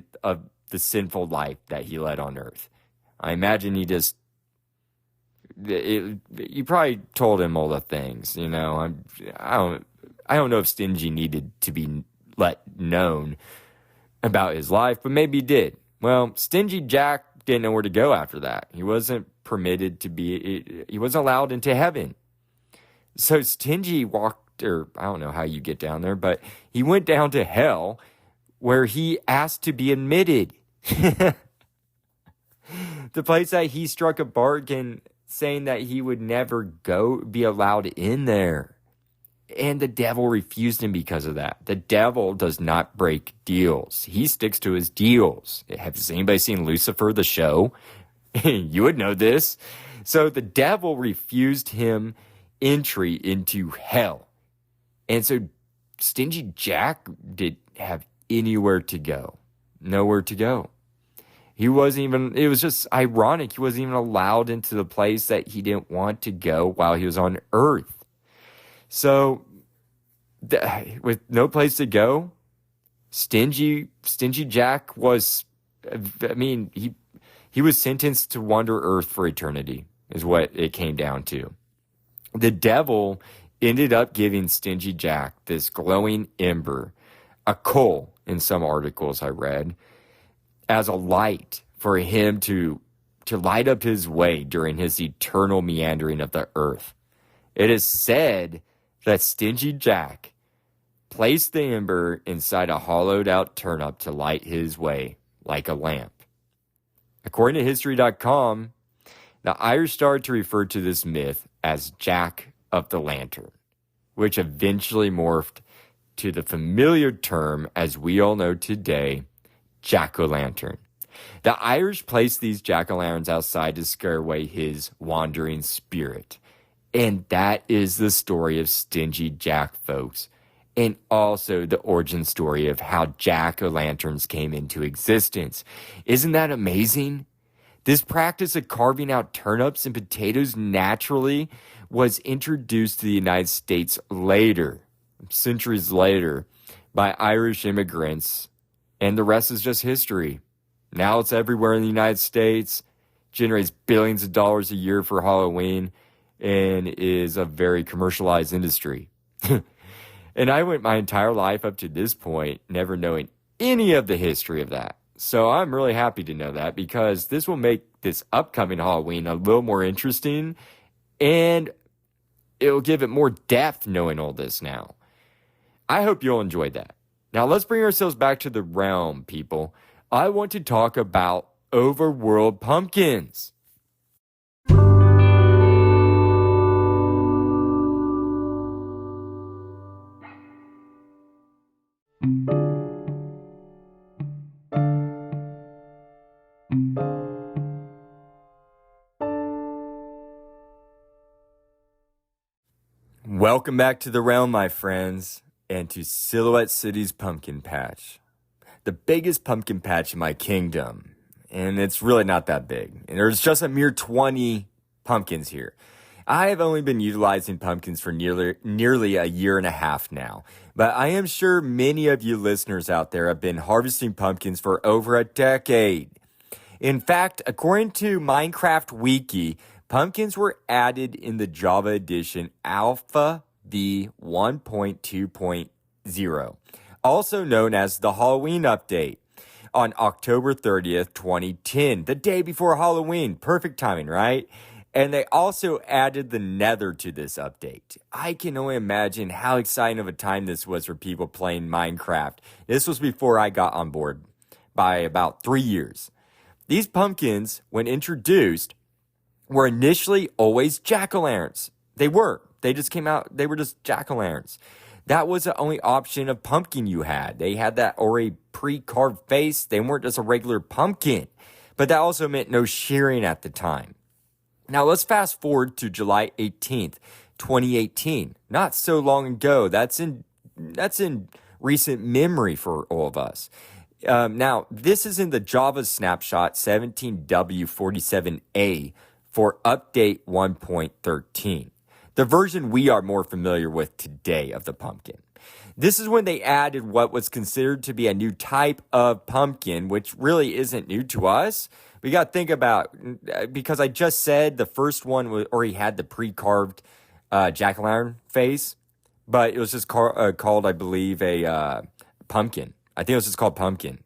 the sinful life that he led on earth. I imagine you probably told him all the things, you know. I don't know if Stingy needed to be let known about his life, but maybe he did. Well, Stingy Jack didn't know where to go after that. He wasn't he wasn't allowed into heaven. So Stingy walked, or I don't know how you get down there, but he went down to hell where he asked to be admitted. The place that he struck a bargain saying that he would never be allowed in there. And the devil refused him because of that. The devil does not break deals. He sticks to his deals. Has anybody seen Lucifer, the show? You would know this. So the devil refused him entry into hell. And so Stingy Jack didn't have anywhere to go. Nowhere to go. It was just ironic. He wasn't even allowed into the place that he didn't want to go while he was on earth. So, with no place to go, Stingy Jack was, he was sentenced to wander earth for eternity, is what it came down to. The devil ended up giving Stingy Jack this glowing ember, a coal in some articles I read, as a light for him to light up his way during his eternal meandering of the earth. It is said that Stingy Jack placed the ember inside a hollowed-out turnip to light his way like a lamp. According to History.com, the Irish started to refer to this myth as Jack of the Lantern, which eventually morphed to the familiar term, as we all know today, jack-o'-lantern. The Irish placed these jack-o'-lanterns outside to scare away his wandering spirit. And that is the story of Stingy Jack, folks. And also the origin story of how jack-o'-lanterns came into existence. Isn't that amazing? This practice of carving out turnips and potatoes naturally was introduced to the United States later, centuries later, by Irish immigrants. And the rest is just history. Now it's everywhere in the United States, generates billions of dollars a year for Halloween, and is a very commercialized industry. And I went my entire life up to this point never knowing any of the history of that. So I'm really happy to know that, because this will make this upcoming Halloween a little more interesting, and it'll give it more depth knowing all this now. I hope you'll enjoy that. Now let's bring ourselves back to the realm, people. I want to talk about overworld pumpkins. Welcome back to the realm, my friends, and to Silhouette City's pumpkin patch. The biggest pumpkin patch in my kingdom, and it's really not that big. And there's just a mere 20 pumpkins here. I have only been utilizing pumpkins for nearly a year and a half now, but I am sure many of you listeners out there have been harvesting pumpkins for over a decade. In fact, according to Minecraft.wiki, pumpkins were added in the Java edition Alpha V 1.2.0, also known as the Halloween update, on October 30th, 2010, the day before Halloween. Perfect timing, right? And they also added the Nether to this update. I can only imagine how exciting of a time this was for people playing Minecraft. This was before I got on board by about 3 years. These pumpkins, when introduced, were initially always jack-o'-lanterns. They just came out, they were just jack-o'-lanterns. That was the only option of pumpkin you had. They had that already pre-carved face. They weren't just a regular pumpkin. But that also meant no shearing at the time. Now let's fast forward to July 18th, 2018. Not so long ago. That's in recent memory for all of us. Now, this is in the Java snapshot 17W47A for update 1.13, the version we are more familiar with today of the pumpkin. This is when they added what was considered to be a new type of pumpkin, which really isn't new to us. We got to think about, because I just said the first one already had the pre-carved jack-o'-lantern face, but it was just called, I believe, a pumpkin. I think it was just called pumpkin.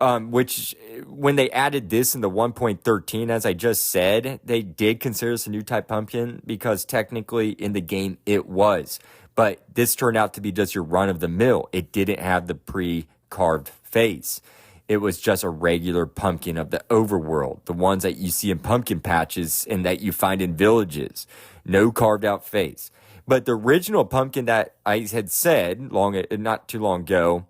Which, when they added this in the 1.13, as I just said, they did consider this a new type pumpkin because technically in the game it was. But this turned out to be just your run-of-the-mill. It didn't have the pre-carved face. It was just a regular pumpkin of the overworld, the ones that you see in pumpkin patches and that you find in villages. No carved out face. But the original pumpkin that I had said not too long ago,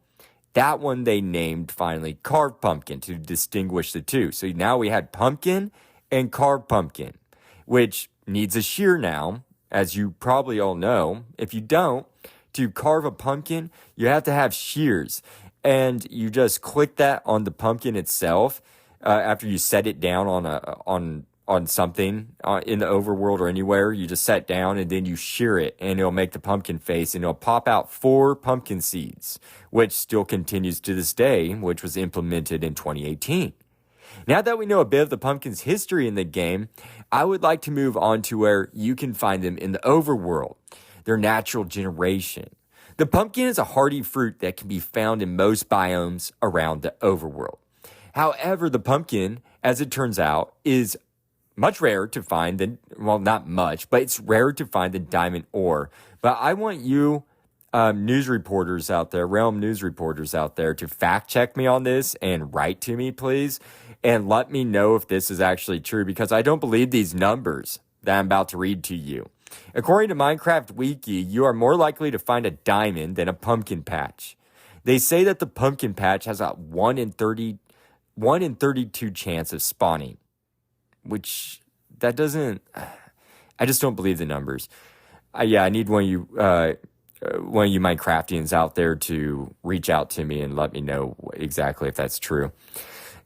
that one they named finally carved pumpkin to distinguish the two. So now we had pumpkin and carved pumpkin, which needs a shear now, as you probably all know. If you don't, to carve a pumpkin, you have to have shears. And you just click that on the pumpkin itself after you set it down on something in the overworld or anywhere. You just set down and then you shear it, and it'll make the pumpkin face, and it'll pop out 4 pumpkin seeds, which still continues to this day, which was implemented in 2018. Now that we know a bit of the pumpkin's history in the game, I would like to move on to where you can find them in the overworld, their natural generation. The pumpkin is a hardy fruit that can be found in most biomes around the overworld. However, the pumpkin, as it turns out, is much rarer to find than, well, not much, but it's rarer to find than diamond ore. But I want you news reporters out there, realm news reporters out there, to fact check me on this and write to me, please, and let me know if this is actually true, because I don't believe these numbers that I'm about to read to you. According to Minecraft.wiki, you are more likely to find a diamond than a pumpkin patch. They say that the pumpkin patch has a 1 in 32 chance of spawning, which that doesn't, I just don't believe the numbers. I need one of you Minecraftians out there to reach out to me and let me know exactly if that's true.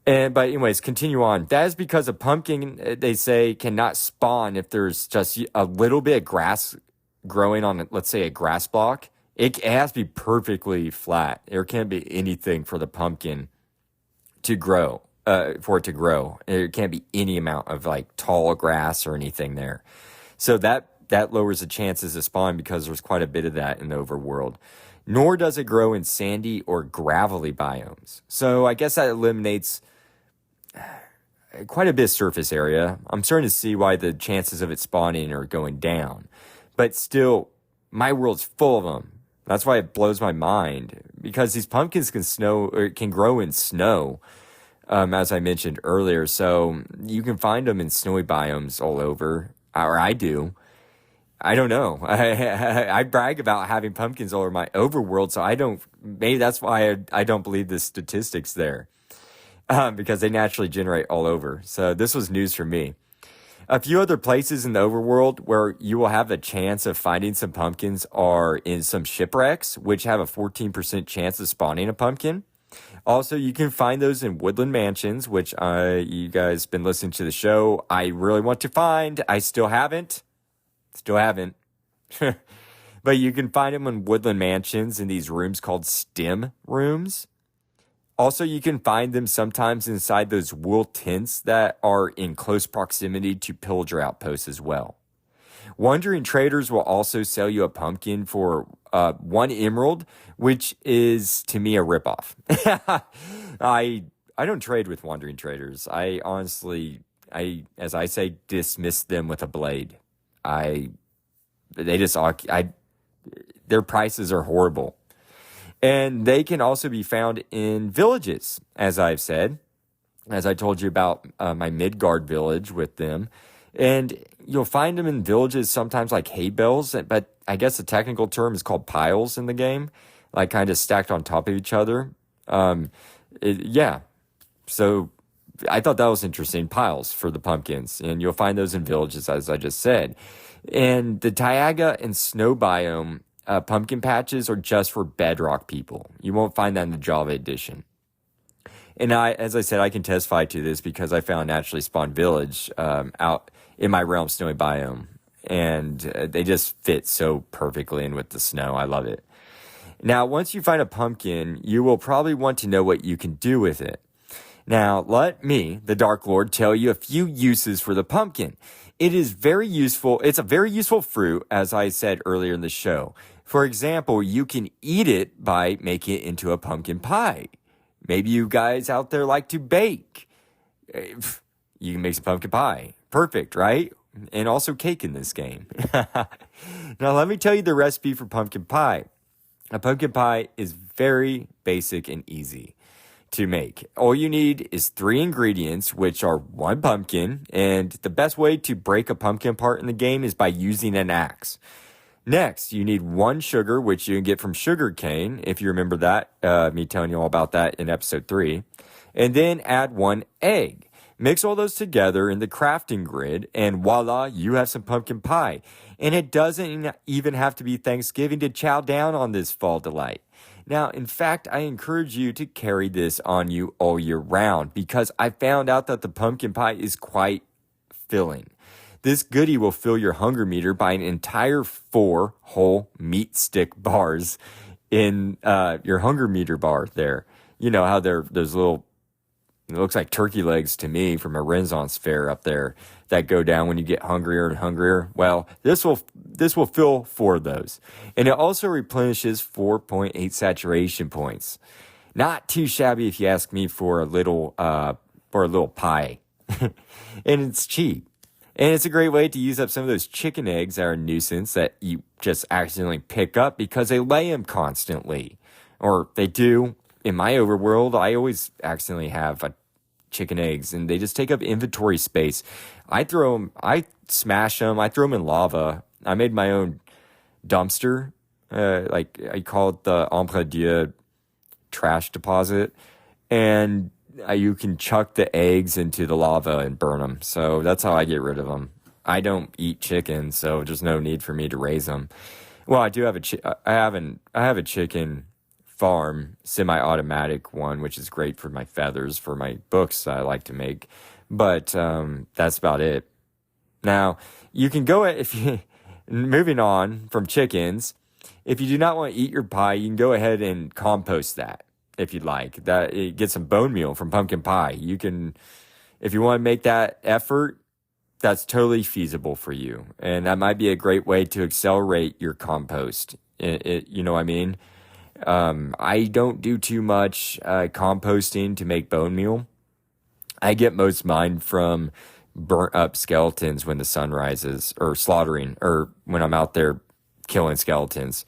But anyways, continue on. That is because a pumpkin, they say, cannot spawn if there's just a little bit of grass growing on, let's say, a grass block. It has to be perfectly flat. There can't be anything for the pumpkin to grow, for it to grow. There can't be any amount of like tall grass or anything there. So that lowers the chances of spawn, because there's quite a bit of that in the overworld. Nor does it grow in sandy or gravelly biomes. So I guess that eliminates quite a bit of surface area. I'm starting to see why the chances of it spawning are going down. But still, my world's full of them. That's why it blows my mind, because these pumpkins can grow in snow, as I mentioned earlier. So you can find them in snowy biomes all over, or I do. I don't know. I brag about having pumpkins all over my overworld, so maybe that's why I don't believe the statistics there, because they naturally generate all over. So this was news for me. A few other places in the overworld where you will have a chance of finding some pumpkins are in some shipwrecks, which have a 14% chance of spawning a pumpkin. Also, you can find those in woodland mansions, which you guys been listening to the show. I really want to find. I still haven't. Still haven't. But you can find them in woodland mansions in these rooms called stem rooms. Also, you can find them sometimes inside those wool tents that are in close proximity to pillager outposts as well. Wandering traders will also sell you a pumpkin for 1 emerald, which is, to me, a ripoff. I don't trade with wandering traders. I honestly, as I say, dismiss them with a blade. Their prices are horrible. And they can also be found in villages, as I've said, as I told you about my Midgard village with them. And you'll find them in villages sometimes like hay bales, but I guess the technical term is called piles in the game, like kind of stacked on top of each other. Yeah. So I thought that was interesting, piles for the pumpkins. And you'll find those in villages, as I just said. And the taiga and snow biome pumpkin patches are just for bedrock people. You won't find that in the Java edition. And as I said, I can testify to this because I found naturally spawned village out in my realm snowy biome. And they just fit so perfectly in with the snow. I love it. Now, once you find a pumpkin, you will probably want to know what you can do with it. Now, let me, the Dark Lord, tell you a few uses for the pumpkin. It is very useful. It's a very useful fruit, as I said earlier in the show. For example, you can eat it by making it into a pumpkin pie. Maybe you guys out there like to bake. You can make some pumpkin pie. Perfect, right? And also cake in this game. Now, let me tell you the recipe for pumpkin pie. A pumpkin pie is very basic and easy to make. All you need is 3 ingredients, which are 1 pumpkin, and the best way to break a pumpkin apart in the game is by using an axe. Next, you need 1 sugar, which you can get from sugar cane, if you remember that, me telling you all about that in episode 3. And then add 1 egg. Mix all those together in the crafting grid, and voila, you have some pumpkin pie. And it doesn't even have to be Thanksgiving to chow down on this fall delight. Now, in fact, I encourage you to carry this on you all year round because I found out that the pumpkin pie is quite filling. This goodie will fill your hunger meter by an entire 4 whole meat stick bars in your hunger meter bar there. You know how there's little, it looks like turkey legs to me from a Renaissance fair up there that go down when you get hungrier and hungrier. Well, this will fill 4 of those. And it also replenishes 4.8 saturation points. Not too shabby if you ask me for a little pie. And it's cheap. And it's a great way to use up some of those chicken eggs that are a nuisance that you just accidentally pick up because they lay them constantly. Or they do. In my overworld, I always accidentally have chicken eggs, and they just take up inventory space. I smash them, I throw them in lava. I made my own dumpster. I call it the Empire Dieu trash deposit. And you can chuck the eggs into the lava and burn them. So that's how I get rid of them. I don't eat chicken, so there's no need for me to raise them. Well, I do have I have a chicken farm, semi-automatic one, which is great for my feathers, for my books that I like to make. But that's about it. Now, you can moving on from chickens, if you do not want to eat your pie, you can go ahead and compost that. If you'd like, get some bone meal from pumpkin pie. You can, if you want to make that effort, that's totally feasible for you. And that might be a great way to accelerate your compost. You know what I mean? I don't do too much composting to make bone meal. I get most of mine from burnt up skeletons when the sun rises, or slaughtering, or when I'm out there killing skeletons.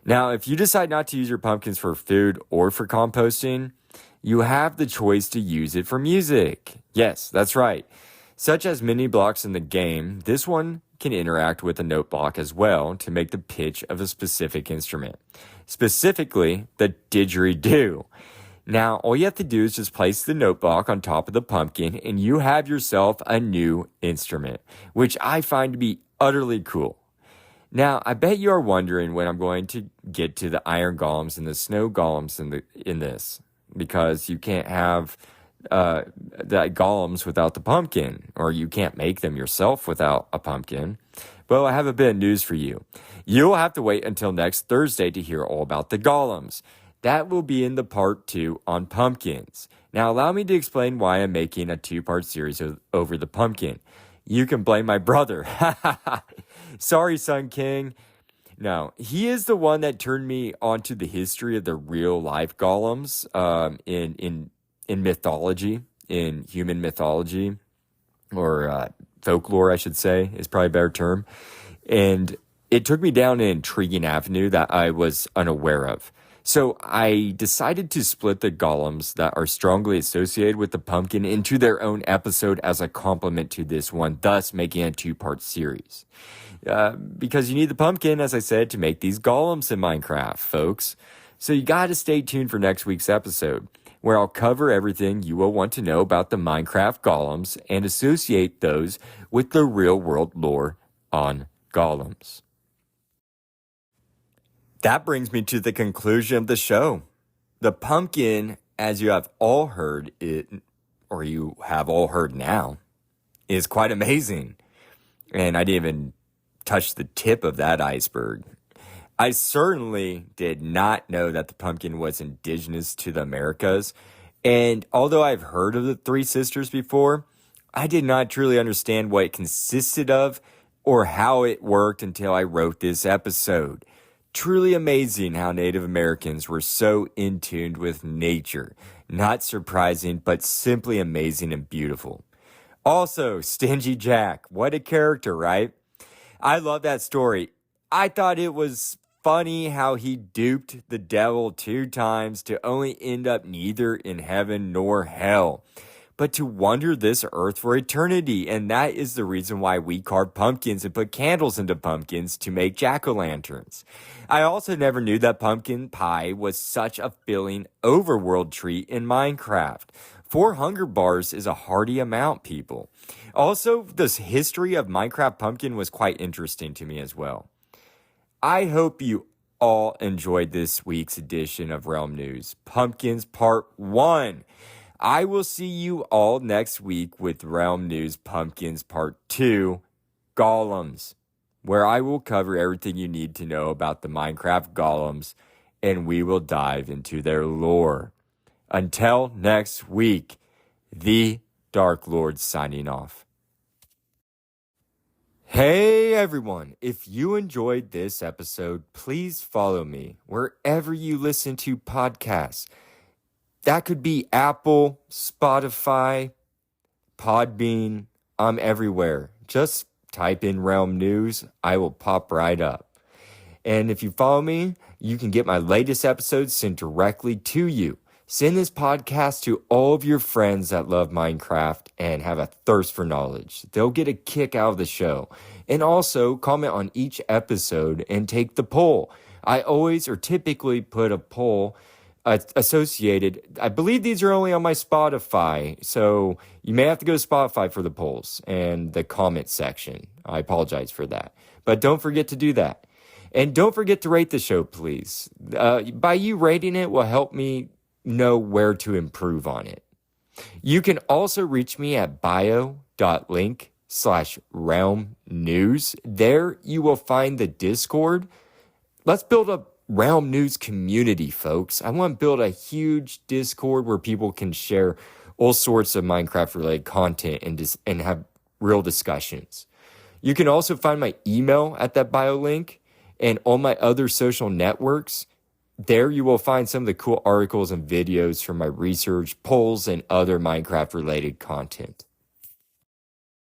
Now, if you decide not to use your pumpkins for food or for composting, you have the choice to use it for music. Yes, that's right. Such as mini blocks in the game, this one can interact with a note block as well to make the pitch of a specific instrument. Specifically, the didgeridoo. Now, all you have to do is just place the note block on top of the pumpkin and you have yourself a new instrument, which I find to be utterly cool. Now, I bet you are wondering when I'm going to get to the iron golems and the snow golems in this, because you can't have the golems without the pumpkin, or you can't make them yourself without a pumpkin. Well, I have a bit of news for you. You'll have to wait until next Thursday to hear all about the golems. That will be in the part 2 on pumpkins. Now, allow me to explain why I'm making a 2-part series over the pumpkin. You can blame my brother. Sorry, Sun King. No, he is the one that turned me onto the history of the real life golems in mythology, in human mythology, or folklore, I should say, is probably a better term. And it took me down an intriguing avenue that I was unaware of. So I decided to split the golems that are strongly associated with the pumpkin into their own episode as a complement to this one, thus making a 2-part series. Because you need the pumpkin, as I said, to make these golems in Minecraft, folks. So you gotta stay tuned for next week's episode, where I'll cover everything you will want to know about the Minecraft golems and associate those with the real-world lore on golems. That brings me to the conclusion of the show. The pumpkin, as you have all heard it, or you have all heard now, is quite amazing. And I didn't even touch the tip of that iceberg. I certainly did not know that the pumpkin was indigenous to the Americas. And although I've heard of the Three Sisters before, I did not truly understand what it consisted of or how it worked until I wrote this episode. Truly amazing how Native Americans were so in tune with nature. Not surprising, but simply amazing and beautiful. Also, Stingy Jack. What a character, right? I love that story. I thought it was funny how he duped the devil 2 times to only end up neither in heaven nor hell, but to wander this earth for eternity. And that is the reason why we carve pumpkins and put candles into pumpkins to make jack-o'-lanterns. I also never knew that pumpkin pie was such a filling overworld treat in Minecraft. 4 hunger bars is a hearty amount, people. Also, the history of Minecraft pumpkin was quite interesting to me as well. I hope you all enjoyed this week's edition of Realm News, Pumpkins Part 1. I will see you all next week with Realm News Pumpkins Part 2, Golems, where I will cover everything you need to know about the Minecraft golems, and we will dive into their lore. Until next week, the Dark Lord signing off. Hey everyone, if you enjoyed this episode, please follow me wherever you listen to podcasts. That could be Apple, Spotify, Podbean. I'm everywhere. Just type in Realm News. I will pop right up. And if you follow me, you can get my latest episodes sent directly to you. Send this podcast to all of your friends that love Minecraft and have a thirst for knowledge. They'll get a kick out of the show. And also comment on each episode and take the poll. I always or typically put a poll associated. I believe these are only on my Spotify, so you may have to go to Spotify for the polls and the comment section. I apologize for that. But don't forget to do that. And don't forget to rate the show, please. By you rating it will help me know where to improve on it. You can also reach me at bio.link/Realm News. There you will find the Discord. Let's build a Realm News community, folks. I want to build a huge Discord where people can share all sorts of Minecraft-related content and have real discussions. You can also find my email at that bio link and all my other social networks. There you will find some of the cool articles and videos from my research, polls, and other Minecraft-related content.